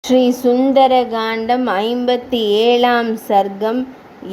ஸ்ரீ சுந்தரகாண்டம் 57ஆம் சர்க்கம்.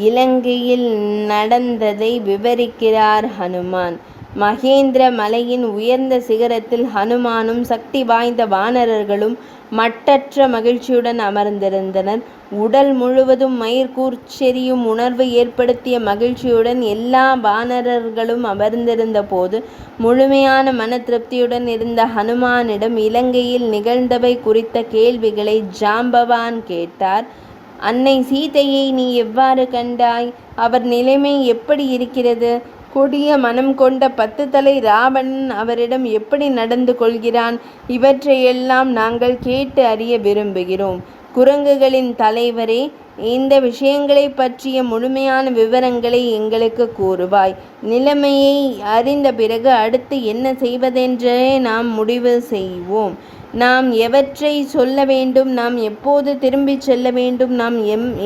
இலங்கையில் நடந்ததை விவரிக்கிறார் ஹனுமான். மகேந்திர மலையின் உயர்ந்த சிகரத்தில் ஹனுமானும் சக்தி வாய்ந்த வானரர்களும் மட்டற்ற மகிழ்ச்சியுடன் அமர்ந்திருந்தனர். உடல் முழுவதும் மயிர்கூர்ச்செறியும் உணர்வு ஏற்படுத்திய மகிழ்ச்சியுடன் எல்லா வானரர்களும் அமர்ந்திருந்த போது முழுமையான மன திருப்தியுடன் இருந்த ஹனுமானிடம் இலங்கையில் நிகழ்ந்தவை குறித்த கேள்விகளை ஜாம்பவான் கேட்டார். அன்னை சீதையை நீ எவ்வாறு கண்டாய்? அவர் நிலைமை எப்படி இருக்கிறது? கொடிய மனம் கொண்ட 10 தலை ராவணன் அவரிடம் எப்படி நடந்து கொள்கிறான்? இவற்றையெல்லாம் நாங்கள் கேட்டு அறிய விரும்புகிறோம். குரங்குகளின் தலைவரே, இந்த விஷயங்களை பற்றிய முழுமையான விவரங்களை எங்களுக்கு கூறுவாய். நிலைமையை அறிந்த பிறகு அடுத்து என்ன செய்வதென்றே நாம் முடிவு செய்வோம். நாம் எவற்றை சொல்ல வேண்டும், நாம் எப்போது திரும்பிச் செல்ல வேண்டும், நாம்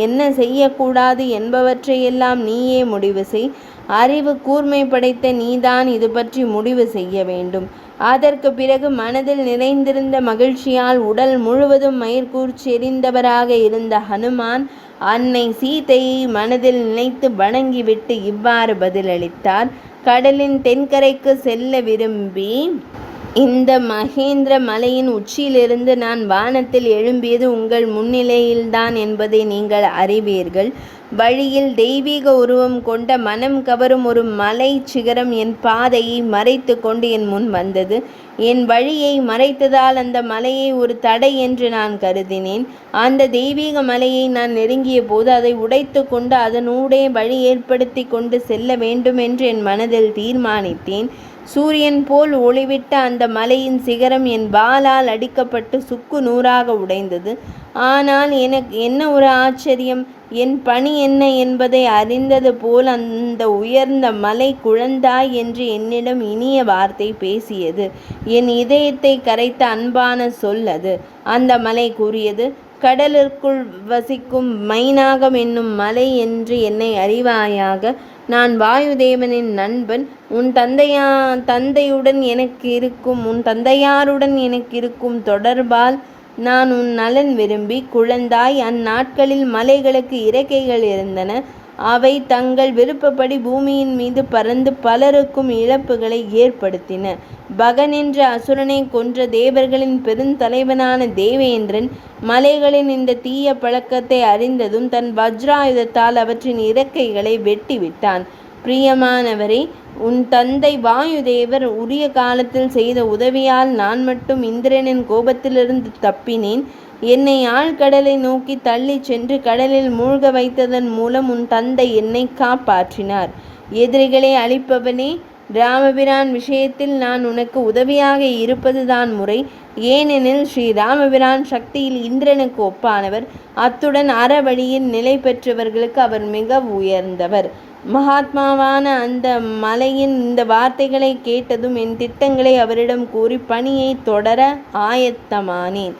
என்ன செய்யக்கூடாது என்பவற்றையெல்லாம் நீயே முடிவு செய். அறிவு கூர்மை படைத்த நீதான் இது பற்றி முடிவு செய்ய வேண்டும். அதற்கு பிறகு மனதில் நிறைந்திருந்த மகிழ்ச்சியால் உடல் முழுவதும் மயிர்கூர்ச்செறிந்தவராக இருந்த ஹனுமான் அன்னை சீதையை மனதில் நினைத்து வணங்கிவிட்டு இவ்வாறு பதிலளித்தார். கடலின் தென்கரைக்கு செல்ல விரும்பி இந்த மகேந்திர மலையின் உச்சியிலிருந்து நான் வானத்தில் எழும்பியது உங்கள் முன்னிலையில்தான் என்பதை நீங்கள் அறிவீர்கள். வழியில் தெய்வீக உருவம் கொண்ட மனம் கவரும் ஒரு மலை சிகரம் என் பாதையை மறைத்து கொண்டு என் முன் வந்தது. என் வழியை மறைத்ததால் அந்த மலையை ஒரு தடை என்று நான் கருதினேன். அந்த தெய்வீக மலையை நான் நெருங்கிய போது அதை உடைத்து கொண்டு அதனூடே வழி ஏற்படுத்தி கொண்டு செல்ல வேண்டும் என்று என் மனதில் தீர்மானித்தேன். சூரியன் போல் ஒளிவிட்ட அந்த மலையின் சிகரம் என் வாளால் அடிக்கப்பட்டு சுக்கு நூறாக உடைந்தது. ஆனால் எனக்கு என்ன ஒரு ஆச்சரியம்! என் பணி என்ன என்பதை அறிந்தது போல் அந்த உயர்ந்த மலை குழந்தாய் என்று என்னிடம் இனிய வார்த்தை பேசியது. என் இதயத்தை கரைத்த அன்பான சொல் அது. அந்த மலை கூறியது, கடலுக்குள் வசிக்கும் மைனாகம் என்னும் மலை என்று என்னை அறிவாயாக. நான் வாயுதேவனின் நண்பன். உன் தந்தையாருடன் எனக்கு இருக்கும் தொடர்பால் நான் உன் நலன் விரும்பி, குழந்தாய், அந்நாட்களில் மலைகளுக்கு இறக்கைகள் இருந்தன. அவை தங்கள் விருப்பப்படி பூமியின் மீது பறந்து பலருக்கும் இழப்புகளை ஏற்படுத்தின. பகன் என்ற அசுரனை கொன்ற தேவர்களின் பெருந்தலைவனான தேவேந்திரன் மலைகளின் இந்த தீய பழக்கத்தை அறிந்ததும் தன் வஜ்ராயுதத்தால் அவற்றின் இறக்கைகளை வெட்டிவிட்டான். பிரியமானவரே, உன் தந்தை வாயுதேவர் உரிய காலத்தில் செய்த உதவியால் நான் மட்டும் இந்திரனின் கோபத்திலிருந்து தப்பினேன். என்னை ஆழ்கடலை நோக்கி தள்ளி சென்று கடலில் மூழ்க வைத்ததன் மூலம் உன் தந்தை என்னை காப்பாற்றினார். எதிரிகளை அழிப்பவனே, ராமபிரான் விஷயத்தில் நான் உனக்கு உதவியாக இருப்பதுதான் முறை. ஏனெனில் ஸ்ரீ ராமபிரான் சக்தியில் இந்திரனுக்கு ஒப்பானவர். அத்துடன் அறவழியில் நிலை பெற்றவர்களுக்கு அவர் மிக உயர்ந்தவர். மகாத்மாவான அந்த மலையின் இந்த வார்த்தைகளை கேட்டதும் என் திட்டங்களை அவரிடம் கூறி பணியை தொடர ஆயத்தமானேன்.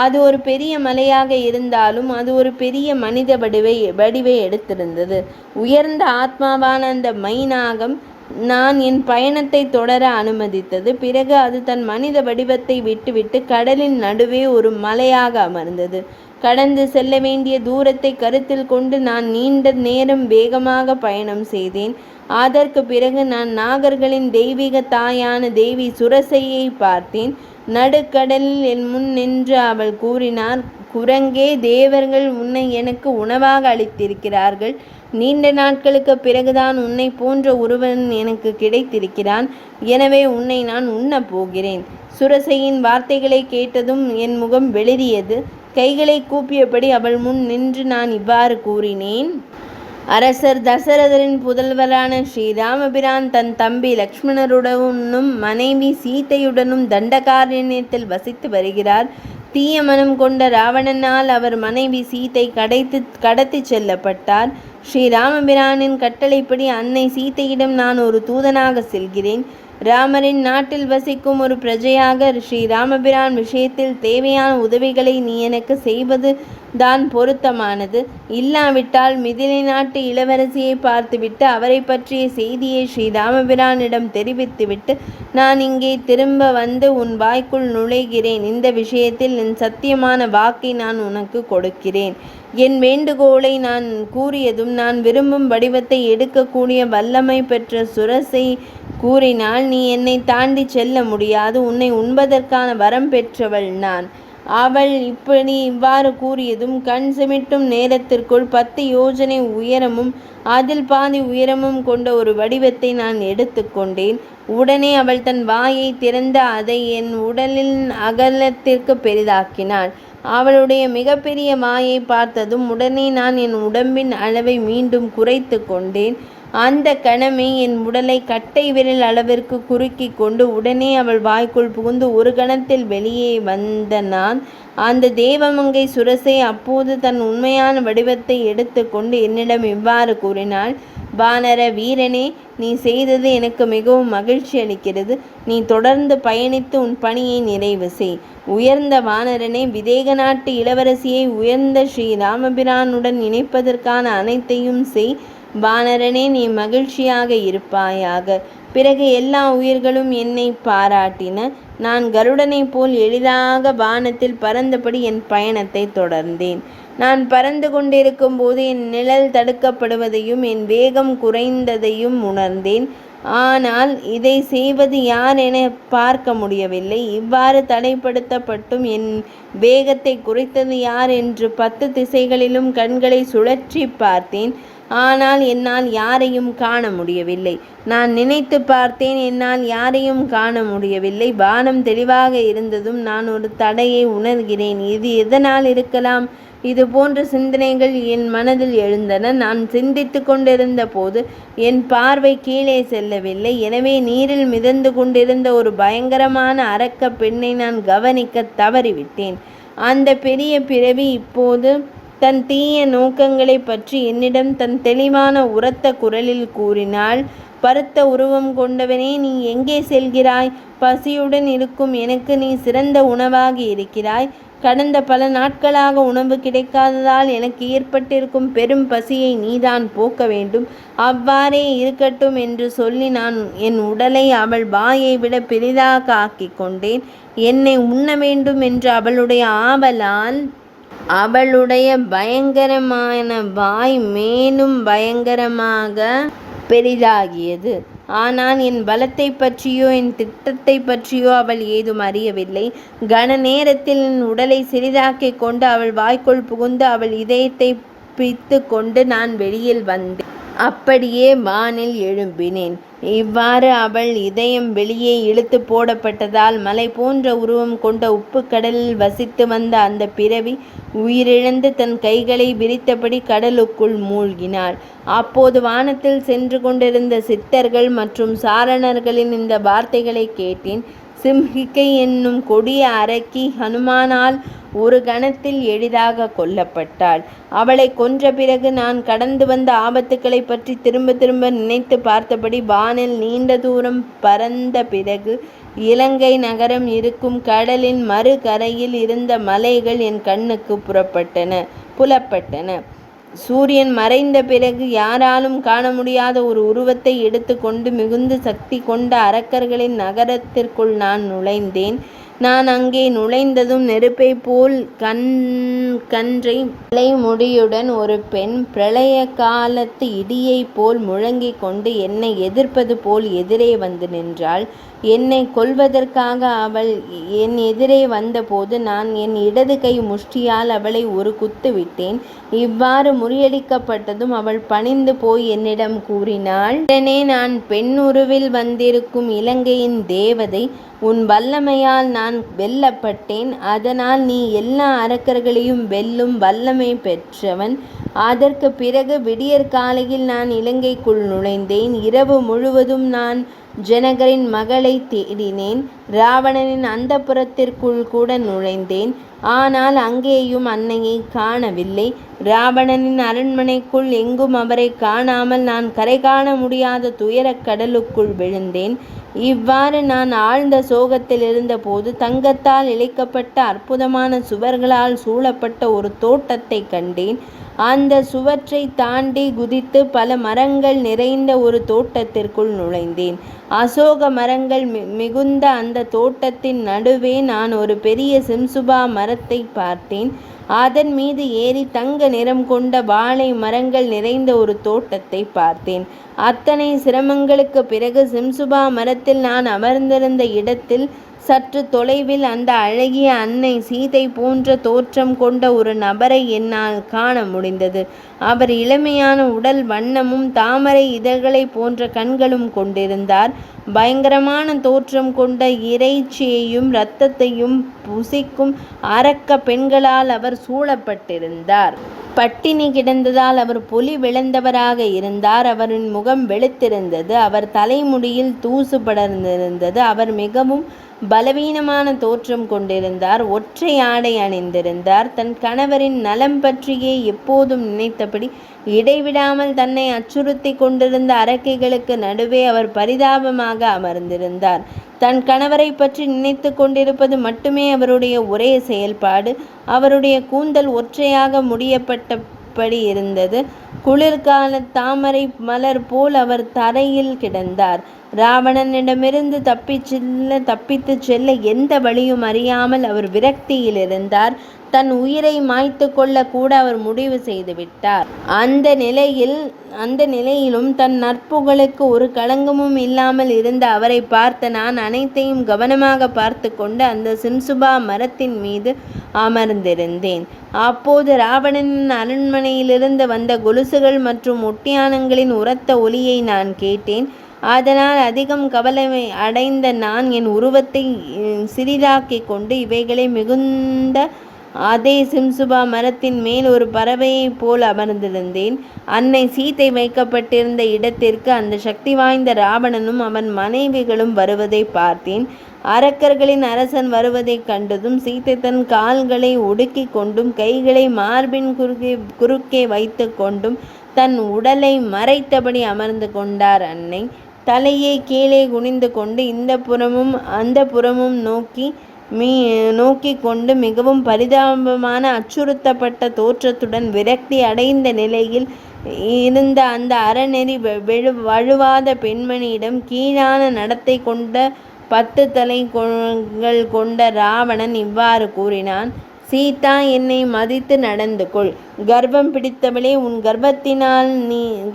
அது ஒரு பெரிய மலையாக இருந்தாலும் அது ஒரு பெரிய மனித வடிவை எடுத்திருந்தது. உயர்ந்த ஆத்மாவான அந்த மைனாகம் நான் என் பயணத்தை தொடர அனுமதித்தது. பிறகு அது தன் மனித வடிவத்தை விட்டுவிட்டு கடலின் நடுவே ஒரு மலையாக அமர்ந்தது. கடந்து செல்ல வேண்டிய தூரத்தை கருத்தில் கொண்டு நான் நீண்ட நேரம் வேகமாக பயணம் செய்தேன். அதற்கு பிறகு நான் நாகர்களின் தெய்வீக தாயான தேவி சுரசையை பார்த்தேன். நடுக்கடலில் என் முன் நின்று அவள் கூறினார், குரங்கே, தேவர்கள் உன்னை எனக்கு உணவாக அளித்திருக்கிறார்கள். நீண்ட நாட்களுக்கு பிறகுதான் உன்னை போன்ற ஒருவன் எனக்கு கிடைத்திருக்கிறான். எனவே உன்னை நான் உண்ணப் போகிறேன். சுரசையின் வார்த்தைகளை கேட்டதும் என் முகம் வெளிரியது. கைகளை கூப்பியபடி அவள் முன் நின்று நான் இவ்வாறு கூறினேன். அரசர் தசரதரின் புதல்வரான ஸ்ரீராமபிரான் தன் தம்பி லக்ஷ்மணருடனும் மனைவி சீதையுடனும் தண்டகாரண்யத்தில் வசித்து வருகிறார். தீய மனம் கொண்ட ராவணனால் அவர் மனைவி சீதை கடத்தி செல்லப்பட்டார். ஸ்ரீராமபிரானின் கட்டளைப்படி அன்னை சீதையிடம் நான் ஒரு தூதனாக செல்கிறேன். ராமரின் நாட்டில் வசிக்கும் ஒரு பிரஜையாக ஸ்ரீராமபிரான் விஷயத்தில் தேவையான உதவிகளை நீ எனக்கு செய்வது தான் பொருத்தமானது. இல்லாவிட்டால் மிதிலை நாட்டு இளவரசியை பார்த்துவிட்டு அவரை பற்றிய செய்தியை ஸ்ரீராமபிரானிடம் தெரிவித்துவிட்டு நான் இங்கே திரும்ப வந்து உன் வாய்க்குள் நுழைகிறேன். இந்த விஷயத்தில் என் சத்தியமான வாக்கை நான் உனக்கு கொடுக்கிறேன். என் வேண்டுகோளை நான் கூறியதும் நான் விரும்பும் வடிவத்தை எடுக்கக்கூடிய வல்லமை பெற்ற சுரசை கூறினால் நீ என்னை தாண்டி செல்ல முடியாது. உன்னை உண்பதற்கான வரம் பெற்றவள் நான். அவள் இவ்வாறு கூறியதும் கண் சிமிட்டும் நேரத்திற்குள் 10 யோஜனை உயரமும் அதில் பாதி உயரமும் கொண்ட ஒரு வடிவத்தை நான் எடுத்துக்கொண்டேன். உடனே அவள் தன் வாயை திறந்து அதை என் உடலின் அகலத்திற்கு பெரிதாக்கினாள். அவளுடைய மிகப்பெரிய வாயை பார்த்ததும் உடனே நான் என் உடம்பின் அளவை மீண்டும் குறைத்து கொண்டேன். அந்த கணமே என் உடலை கட்டை விரல் அளவிற்கு குறுக்கி கொண்டு உடனே அவள் வாய்க்குள் புகுந்து ஒரு கணத்தில் வெளியே வந்த நான் அந்த தேவமங்கை சுரசை அப்போது தன் உண்மையான வடிவத்தை எடுத்து கொண்டு என்னிடம் இவ்வாறு கூறினாள். வானர வீரனே, நீ செய்தது எனக்கு மிகவும் மகிழ்ச்சி அளிக்கிறது. நீ தொடர்ந்து பயணித்து உன் பணியை நிறைவு செய். உயர்ந்த வானரனே, விதேக நாட்டு இளவரசியை உயர்ந்த ஸ்ரீராமபிரானுடன் இணைப்பதற்கான அனைத்தையும் செய். வானரனே, நீ மகிழ்ச்சியாக இருப்பாயாக. பிறகு எல்லா உயிர்களும் என்னை பாராட்டின. நான் கருடனைப் போல் எளிதாக வானத்தில் பறந்தபடி என் பயணத்தை தொடர்ந்தேன். நான் பறந்து கொண்டிருக்கும் போது என் நிழல் தடுக்கப்படுவதையும் என் வேகம் குறைந்ததையும் உணர்ந்தேன். ஆனால் இதை செய்வது யார் என பார்க்க முடியவில்லை. இவ்வாறு தடைப்படுத்தப்பட்டும் என் வேகத்தை குறைத்தது யார் என்று 10 திசைகளிலும் கண்களை சுழற்றி பார்த்தேன். ஆனால் என்னால் யாரையும் காண முடியவில்லை. நான் நினைத்து பார்த்தேன், என்னால் யாரையும் காண முடியவில்லை. வானம் தெளிவாக இருந்ததும் நான் ஒரு தடையை உணர்கிறேன். இது எதனால் இருக்கலாம்? இது போன்ற சிந்தனைகள் என் மனதில் எழுந்தன. நான் சிந்தித்து கொண்டிருந்த போது என் பார்வை கீழே செல்லவில்லை. எனவே நீரில் மிதந்து கொண்டிருந்த ஒரு பயங்கரமான அரக்க பெண்ணை நான் கவனிக்க தவறிவிட்டேன். அந்த பெரிய பிறவி இப்போது தன் தீய நோக்கங்களை பற்றி என்னிடம் தன் தெளிவான உரத்த குரலில் கூறினாள். பருத்த உருவம் கொண்டவனே, நீ எங்கே செல்கிறாய்? பசியுடன் இருக்கும் எனக்கு நீ சிறந்த உணவாகி இருக்கிறாய். கடந்த பல நாட்களாக உணவு கிடைக்காததால் எனக்கு ஏற்பட்டிருக்கும் பெரும் பசியை நீதான் போக்க வேண்டும். அவ்வாறே இருக்கட்டும் என்று சொல்லி நான் என் உடலை அவள் வாயை விட பெரிதாக ஆக்கிக் கொண்டேன். என்னை உண்ண வேண்டும் என்ற அவளுடைய ஆவலால் அவளுடைய பயங்கரமான வாய் மேலும் பயங்கரமாக பெரிதாகியது. ஆனால் என் பலத்தை பற்றியோ என் திட்டத்தை பற்றியோ அவள் ஏதும் அறியவில்லை. கன நேரத்தில் என் உடலை சிறிதாக்கிக் கொண்டு அவள் வாய்க்குள் புகுந்து அவள் இதயத்தை பித்து கொண்டு நான் வெளியில் வந்தேன். அப்படியே வானில் எழும்பினேன். இவ்வாறு அவள் இதயம் வெளியே இழுத்து போடப்பட்டதால் மலை போன்ற உருவம் கொண்ட உப்பு கடலில் வசித்து வந்த அந்த பிறவி உயிரிழந்து தன் கைகளை விரித்தபடி கடலுக்குள் மூழ்கினாள். அப்போது வானத்தில் சென்று கொண்டிருந்த சித்தர்கள் மற்றும் சாரணர்களின் இந்த வார்த்தைகளை கேட்டேன். சிம்ஹிகை என்னும் கொடிய அரக்கி ஹனுமானால் ஒரு கணத்தில் எளிதாக கொல்லப்பட்டாள். அவளை கொன்ற பிறகு நான் கடந்து வந்த ஆபத்துக்களை பற்றி திரும்ப திரும்ப நினைத்து பார்த்தபடி வானில் நீண்ட தூரம் பறந்த பிறகு இலங்கை நகரம் இருக்கும் கடலின் மறு கரையில் இருந்த மலைகள் என் கண்ணுக்கு புலப்பட்டன. சூரியன் மறைந்த பிறகு யாராலும் காண முடியாத ஒரு உருவத்தை எடுத்துக்கொண்டு மிகுந்த சக்தி கொண்ட அரக்கர்களின் நகரத்திற்குள் நான் நுழைந்தேன். நான் அங்கே நுழைந்ததும் நெருப்பை போல் கன்றை தலைமுடியுடன் ஒரு பெண் பிரளய காலத்து இடியை போல் முழங்கிக் கொண்டு என்னை எதிர்ப்பது போல் எதிரே வந்து நின்றாள். என்னை கொல்வதற்காக அவள் என் எதிரே வந்தபோது நான் என் இடது கை முஷ்டியால் அவளை ஒரு குத்து விட்டேன். இவ்வாறு முறியடிக்கப்பட்டதும் அவள் பணிந்து போய் என்னிடம் கூறினாள். உடனே நான் பெண்ணுருவில் வந்திருக்கும் இலங்கையின் தேவதை, உன் வல்லமையால் நான் வெல்லப்பட்டேன். அதனால் நீ எல்லா அரக்கர்களையும் வெல்லும் வல்லமை பெற்றவன். அதற்கு பிறகு விடியற் காலையில் நான் இலங்கைக்குள் நுழைந்தேன். இரவு முழுவதும் நான் ஜனகரின் மகளை தேடினேன். ராவணனின் அந்தப்புரத்திற்குள் கூட நுழைந்தேன். ஆனால் அங்கேயும் அன்னையை காணவில்லை. ராவணனின் அரண்மனைக்குள் எங்கும் அவரை காணாமல் நான் கரை காண முடியாத துயரக் கடலுக்குள் விழுந்தேன். இவ்வாறு நான் ஆழ்ந்த சோகத்தில் இருந்தபோது தங்கத்தால் இழைக்கப்பட்ட அற்புதமான சுவர்களால் சூழப்பட்ட ஒரு தோட்டத்தை கண்டேன். அந்த சுவற்றை தாண்டி குதித்து பல மரங்கள் நிறைந்த ஒரு தோட்டத்திற்குள் நுழைந்தேன். அசோக மரங்கள் மிகுந்த அந்த தோட்டத்தின் நடுவே நான் ஒரு பெரிய சிம்சுபா மரத்தை பார்த்தேன். அதன் மீது ஏறி தங்க நிறம் கொண்ட வாழை மரங்கள் நிறைந்த ஒரு தோட்டத்தை பார்த்தேன். அத்தனை சிரமங்களுக்கு பிறகு சிம்சுபா மரத்தில் நான் அமர்ந்திருந்த இடத்தில் சற்று தொலைவில் அந்த அழகிய அன்னை சீதை போன்ற தோற்றம் கொண்ட ஒரு நபரை என்னால் காண முடிந்தது. அவர் இளமையான உடல் வண்ணமும் தாமரை இதழ்களை போன்ற கண்களும் கொண்டிருந்தார். பயங்கரமான தோற்றம் கொண்ட இறைச்சியையும் இரத்தத்தையும் புசிக்கும் அரக்க பெண்களால் அவர் சூழப்பட்டிருந்தார். பட்டினி கிடந்ததால் அவர் பொலி விழந்தவராக இருந்தார். அவரின் முகம் வெளுத்திருந்தது. அவர் தலைமுடியில் தூசு படர்ந்திருந்தது. அவர் மிகவும் பலவீனமான தோற்றம் கொண்டிருந்தார். ஒற்றை ஆடை அணிந்திருந்தார். தன் கணவரின் நலம் பற்றியே எப்போதும் நினைத்தபடி இடைவிடாமல் தன்னை அச்சுறுத்தி கொண்டிருந்த அரக்கைகளுக்கு நடுவே அவர் பரிதாபமாக அமர்ந்திருந்தார். தன் கணவரை பற்றி நினைத்து கொண்டிருப்பது மட்டுமே அவருடைய ஒரே செயல்பாடு. அவருடைய கூந்தல் ஒற்றையாக முடியப்பட்டபடி இருந்தது. குளிர்கால தாமரை மலர் போல் அவர் தரையில் கிடந்தார். ராவணனிடமிருந்து தப்பித்து செல்ல எந்த வழியும் அறியாமல் அவர் விரக்தியில் இருந்தார். தன் உயிரை மாய்த்து கொள்ள கூட அவர் முடிவு செய்துவிட்டார். அந்த நிலையிலும் தன் நற்புகழுக்கு ஒரு களங்கமும் இல்லாமல் இருந்த அவரை பார்த்த நான் அனைத்தையும் கவனமாக பார்த்து கொண்டு அந்த சிம்சுபா மரத்தின் மீது அமர்ந்திருந்தேன். அப்போது ராவணனின் அரண்மனையிலிருந்து வந்த கொலுசுகள் மற்றும் ஒட்டியானங்களின் உரத்த ஒலியை நான் கேட்டேன். அதனால் அதிகம் கவலை அடைந்த நான் என் உருவத்தை சிறிதாக்கிக் கொண்டு இவைகளை மிகுந்த அதே சிம்சுபா மரத்தின் மேல் ஒரு பறவையைப் போல் அமர்ந்திருந்தேன். அன்னை சீதை வைக்கப்பட்டிருந்த இடத்திற்கு அந்த சக்தி வாய்ந்த ராவணனும் அவன் மனைவிகளும் வருவதை பார்த்தேன். அரக்கர்களின் அரசன் வருவதைக் கண்டதும் சீதை தன் கால்களை ஒடுக்கி கொண்டும் கைகளை மார்பின் குறுக்கே வைத்து கொண்டும் தன் உடலை மறைத்தபடி அமர்ந்து கொண்டார். அன்னை தலையை கீழே குனிந்து கொண்டு இந்த புறமும் அந்த புறமும் நோக்கி கொண்டு மிகவும் பரிதாபமான அச்சுறுத்தப்பட்ட தோற்றத்துடன் விரக்தி அடைந்த நிலையில் இருந்த அந்த அறநெறி வழுவாத பெண்மணியிடம் கீழான நடத்தை கொண்ட 10 தலைகள் கொண்ட ராவணன் இவ்வாறு கூறினான். சீதா, என்னை மதித்து நடந்து கொள். கர்ப்பம் பிடித்தவளே, உன்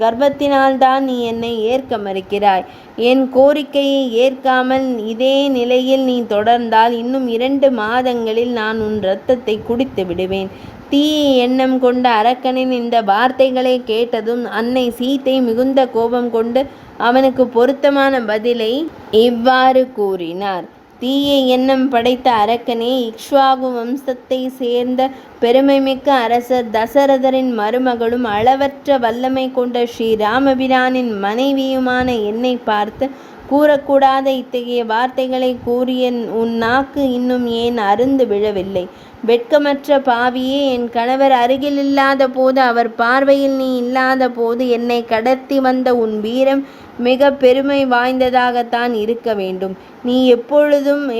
கர்ப்பத்தினால்தான் நீ என்னை ஏற்க மறுக்கிறாய். என் கோரிக்கையை ஏற்காமல் இதே நிலையில் நீ தொடர்ந்தால் இன்னும் 2 மாதங்களில் நான் உன் இரத்தத்தை குடித்து விடுவேன். தீய எண்ணம் கொண்ட அரக்கனின் இந்த வார்த்தைகளை கேட்டதும் அன்னை சீதை மிகுந்த கோபம் கொண்டு அவனுக்கு பொருத்தமான பதிலை இவ்வாறு கூறினார். தீய எண்ணம் படைத்த அரக்கனே, இக்ஷ்வாகு வம்சத்தை சேர்ந்த பெருமைமிக்க அரசர் தசரதரின் மருமகளும் அளவற்ற வல்லமை கொண்ட ஸ்ரீராமபிரானின் மனைவியுமான என்னை பார்த்து கூறக்கூடாத இத்தகைய வார்த்தைகளை கூறிய உன் நாக்கு இன்னும் ஏன் அருந்து விழவில்லை? வெட்கமற்ற பாவியே, என் கணவர் அருகில் இல்லாத போது, அவர் பார்வையில் நீ இல்லாத போது என்னை கடத்தி வந்த உன் வீரம் மிக பெருமை வாய்ந்ததாகத்தான் இருக்க வேண்டும். நீ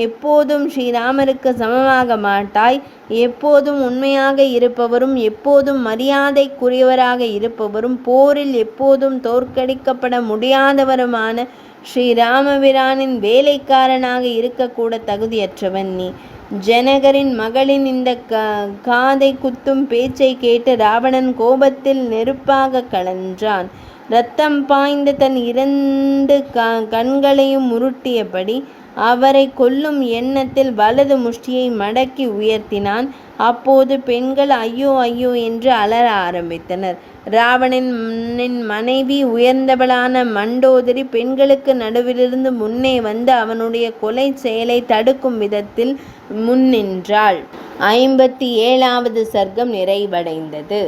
எப்போதும் ஸ்ரீராமருக்கு சமமாக மாட்டாய். எப்போதும் உண்மையாக இருப்பவரும் எப்போதும் மரியாதைக்குரியவராக இருப்பவரும் போரில் எப்போதும் தோற்கடிக்கப்பட முடியாதவருமான ஸ்ரீராமபிரானின் வேலைக்காரனாக இருக்கக்கூட தகுதியற்றவன் நீ. ஜனகரின் மகளின் இந்த காதை குத்தும் பேச்சை கேட்டு ராவணன் கோபத்தில் நெருப்பாக கலன்றான். இரத்தம் பாய்ந்த தன் 2 கண்களையும் உருட்டியபடி அவரை கொல்லும் எண்ணத்தில் வலது முஷ்டியை மடக்கி உயர்த்தினான். அப்போது பெண்கள் ஐயோ ஐயோ என்று அலற ஆரம்பித்தனர். ராவணனின் மனைவி உயர்ந்தவளான மண்டோதரி பெண்களுக்கு நடுவிலிருந்து முன்னே வந்து அவனுடைய கொலை செயலை தடுக்கும் விதத்தில் முன்னின்றாள். 57வது சர்க்கம் நிறைவடைந்தது.